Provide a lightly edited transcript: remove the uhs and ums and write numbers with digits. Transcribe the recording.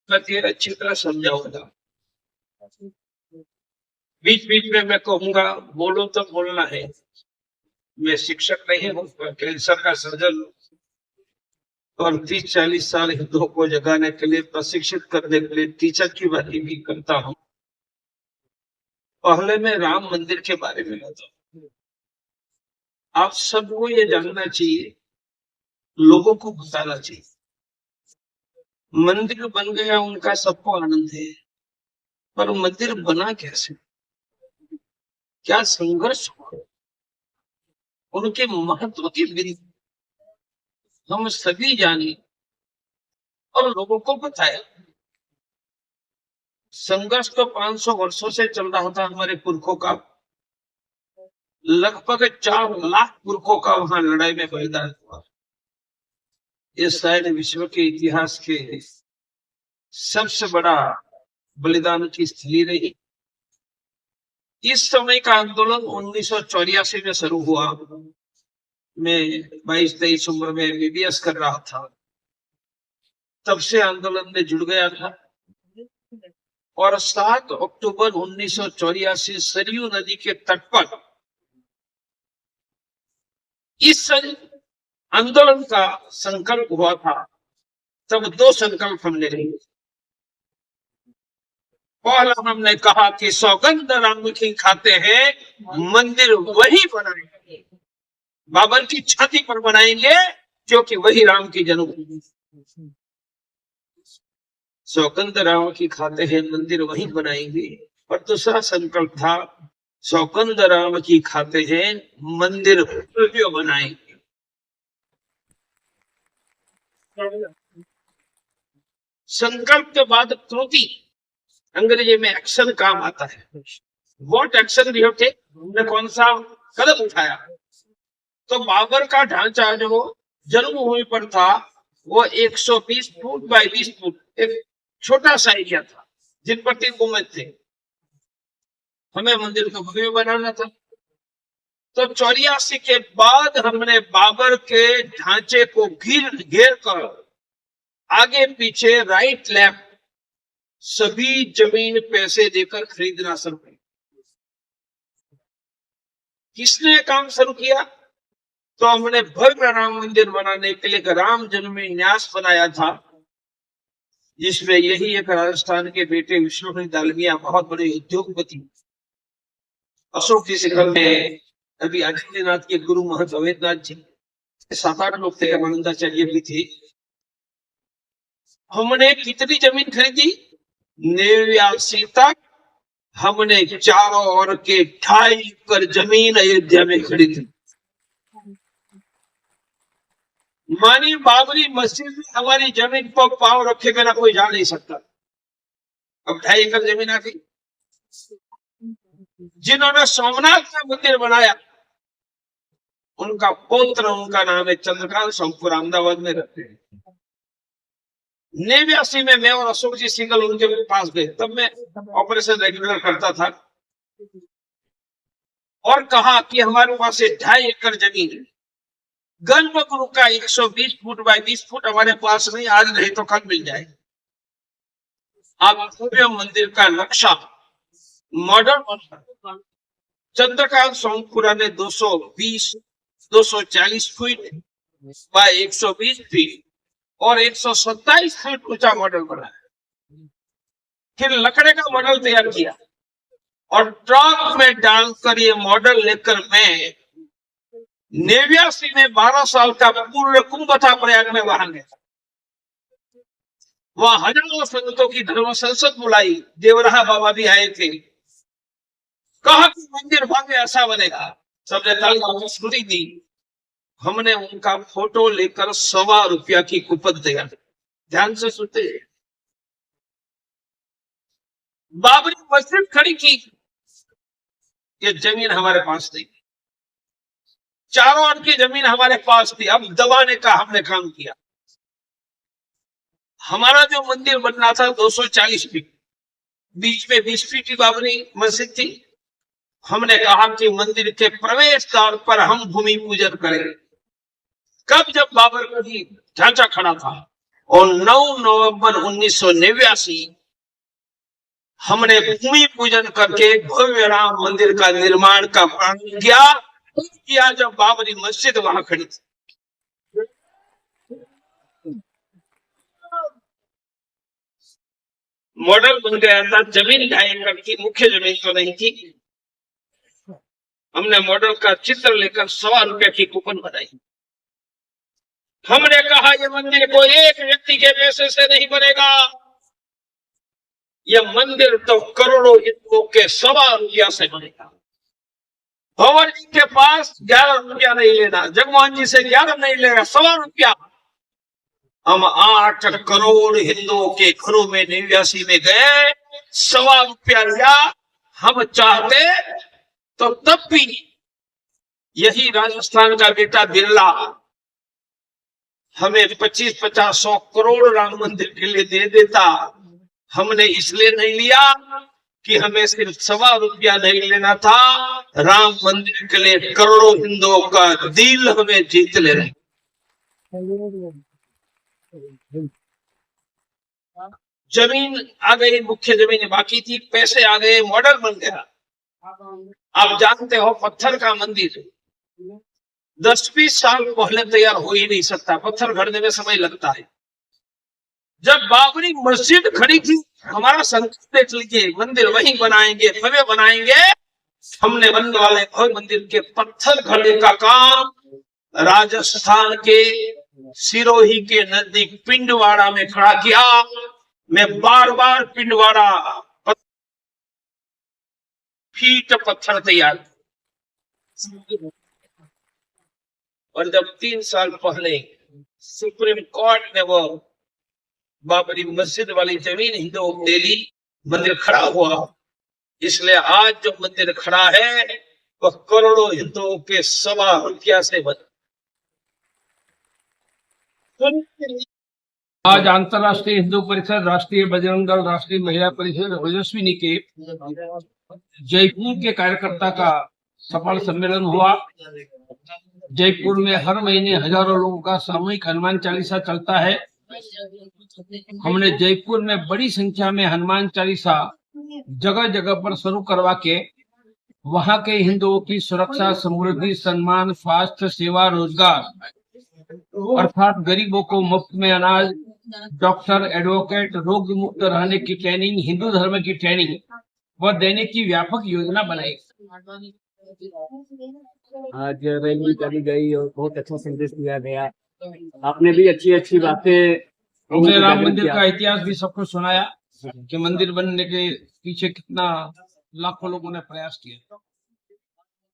फिर अच्छी तरह समझाऊंगा। बीच बीच में मैं कहूंगा बोलो तो बोलना है। मैं शिक्षक नहीं हूँ, कैंसर का सर्जन और 30-40 साल हिंदुओं को जगाने के लिए, प्रशिक्षित करने के लिए टीचर की बातें भी करता हूँ। पहले मैं राम मंदिर के बारे में बताऊं। आप सबको ये जानना चाहिए, लोगों को बताना चाहिए। मंदिर बन गया उनका सबको आनंद है, पर मंदिर बना कैसे, क्या संघर्ष हुआ, उनके महत्व की बिंदु हम सभी जाने और लोगों को बताया। संघर्ष तो 500 वर्षों से चल रहा था हमारे पुरखों का। लगभग 4 लाख पुरखों का वहां लड़ाई में बलिदान हुआ। ये शायद विश्व के इतिहास के सबसे बड़ा बलिदान की स्थली रही। इस समय का आंदोलन 1984 में शुरू हुआ। मैं 22-23 उम्र में MBBS कर रहा था, तब से आंदोलन में जुड़ गया था। और 7 अक्टूबर 1984 सरयू नदी के तट पर इस आंदोलन का संकल्प हुआ था। तब 2 संकल्प हमने लिए। पहला हमने कहा कि सौगंध राम की खाते हैं, मंदिर वही बनाएंगे, बाबर की छाती पर बनाएंगे, क्योंकि वही राम की जन्मभूमि। सौगंध राम की खाते हैं, मंदिर वही बनाएंगे। और दूसरा संकल्प था, सौगंध राम की खाते हैं, मंदिर भव्य बनाएंगे। संकल्प के बाद कृति, अंग्रेजी में एक्शन काम आता है। व्हाट एक्शन यू टेक, हमने कौन सा कदम उठाया। तो बाबर का ढांचा जो जन्मभूमि पर था वो 120 फुट बाय 20 फुट एक छोटा सा एरिया था, जिन पर 3 गुंबद थे। हमें मंदिर को भव्य बनाना था। तो 84 के बाद हमने बाबर के ढांचे को घेर कर आगे पीछे राइट लेफ्ट सभी जमीन पैसे देकर खरीदना शुरू किया। किसने काम शुरू किया? तो हमने भव्य राम मंदिर बनाने के लिए राम जन्मभूमि न्यास बनाया था, जिसमें यही एक राजस्थान के बेटे विष्णु दालमिया, बहुत बड़े उद्योगपति, अशोक जी शिखर में अभी आदित्यनाथ के गुरु महंत अवैधनाथ जी, 7-8 लोग थे, आनंदाचार्य भी थे। हमने कितनी जमीन खरीदी? 89 तक हमने चारों ओर के 2.5 एकड़ जमीन अयोध्या में खरीदी। मानी बाबरी मस्जिद में हमारी जमीन पर पांव रखे बिना कोई जा नहीं सकता। अब 2.5 एकड़ जमीन आ गई। जिन्होंने सोमनाथ का मंदिर बनाया उनका पुत्र, उनका नाम है चंद्रकांत सोमपुर, अहमदाबाद में रहते हैं। 89 में मैं और अशोक जी सिंगल उनके पास गए, तब मैं ऑपरेशन रेगुलर करता था, और कहा कि हमारे पास 2.5 एकड़ जमीन है। गर्भगृह का 120 फुट बाय 20 फुट हमारे पास नहीं, आज नहीं तो कल मिल जाए। आप भव्य मंदिर का नक्शा मॉडर्न चंद्रकांत सोमपुरा ने 240 फीट बाय 120 फीट और 127 फीट ऊंचा मॉडल बनाया। फिर लकड़े का मॉडल तैयार किया और ट्रक में डालकर ये मॉडल लेकर मैं 89 में 12 साल का पूर्ण कुंभ था प्रयाग में वहां गया। वहां हजारों संतों की धर्म संसद बुलाई, देवराहा बाबा भी आए थे। कहा कि मंदिर भव्य ऐसा बनेगा, सबने ताली दी। हमने उनका फोटो लेकर ₹1.25 की कूपन दिया। ध्यान से सुनते, बाबरी मस्जिद खड़ी की, ये जमीन हमारे पास नहीं, चारों ओर की जमीन हमारे पास थी। अब दबाने का हमने काम किया। हमारा जो मंदिर बनना था 240 फीट, बीच में 20 फीट की बाबरी मस्जिद थी। हमने कहा कि मंदिर के प्रवेश द्वार पर हम भूमि पूजन करें। कब? जब बाबर का ढांचा खड़ा था। और 9 नवंबर 1989 हमने भूमि पूजन करके भव्य राम मंदिर का निर्माण का प्रारंभ किया जब बाबरी मस्जिद वहां खड़ी थी। मॉडल बन गया था। जमीन 2.5 एकड़ की, मुख्य जमीन तो नहीं थी। हमने मॉडल का चित्र लेकर 1.25 रुपए की कूपन बनाई। हमने कहा यह मंदिर कोई एक व्यक्ति के पैसे से नहीं बनेगा, यह मंदिर तो करोड़ों हिंदुओं के 1.25 रुपया से बनेगा। भंवर जी के पास 11 रुपया नहीं लेना, जगमोहन जी से 11 नहीं लेगा, 1.25 रुपया। हम 8 करोड़ हिंदुओं के घरों में 89 में गए, 1.25 रुपया लिया। हम चाहते तो तब भी यही राजस्थान का बेटा बिरला हमें 25-50-100 करोड़ राम मंदिर के लिए दे देता। हमने इसलिए नहीं लिया कि हमें सिर्फ 1.25 रुपया नहीं लेना था, राम मंदिर के लिए करोड़ों हिंदुओं का दिल हमें जीत लेना। जमीन आ गई, मुख्य जमीन बाकी थी, पैसे आ गए, मॉडल बन गया। आप जानते हो पत्थर का मंदिर 10-20 साल पहले तैयार हो ही नहीं सकता, पत्थर घड़ने में समय लगता है। जब बाबरी मस्जिद खड़ी थी, हमारा संकल्प देख लीजिए, मंदिर वहीं बनाएंगे, भव्य बनाएंगे। हमने बनने वाले भव्य मंदिर के पत्थर घड़ने का काम राजस्थान के सिरोही के नजदीक पिंडवाड़ा में खड़ा किया। मैं बार बार पिंडवाड़ा फीट पत्थर तैयार, और जब 3 साल पहले सुप्रीम कोर्ट ने वो बाबरी मस्जिद वाली जमीन हिंदुओं को दे ली, मंदिर खड़ा हुआ। इसलिए आज जो मंदिर खड़ा है वह करोड़ों हिंदुओं के 1.25 रुपया से बना। आज अंतर्राष्ट्रीय हिंदू परिषद, राष्ट्रीय बजरंग दल, राष्ट्रीय महिला परिषद, ओजस्विनी के जयपुर के कार्यकर्ता का सफल सम्मेलन हुआ। जयपुर में हर महीने हजारों लोगों का सामूहिक हनुमान चालीसा चलता है। हमने जयपुर में बड़ी संख्या में हनुमान चालीसा जगह जगह पर शुरू करवा के वहां के हिंदुओं की सुरक्षा, समृद्धि, सम्मान, स्वास्थ्य, सेवा, रोजगार अर्थात गरीबों को मुफ्त में अनाज, डॉक्टर, एडवोकेट, रोग मुक्त रहने की ट्रेनिंग, हिंदू धर्म की ट्रेनिंग वह देने की व्यापक योजना बनाई। आज रैली करी गई और बहुत अच्छा संदेश दिया गया। आपने भी अच्छी अच्छी बातें, हमने राम मंदिर का इतिहास भी सबको सुनाया कि मंदिर बनने के पीछे कितना लाखों लोगों ने प्रयास किया।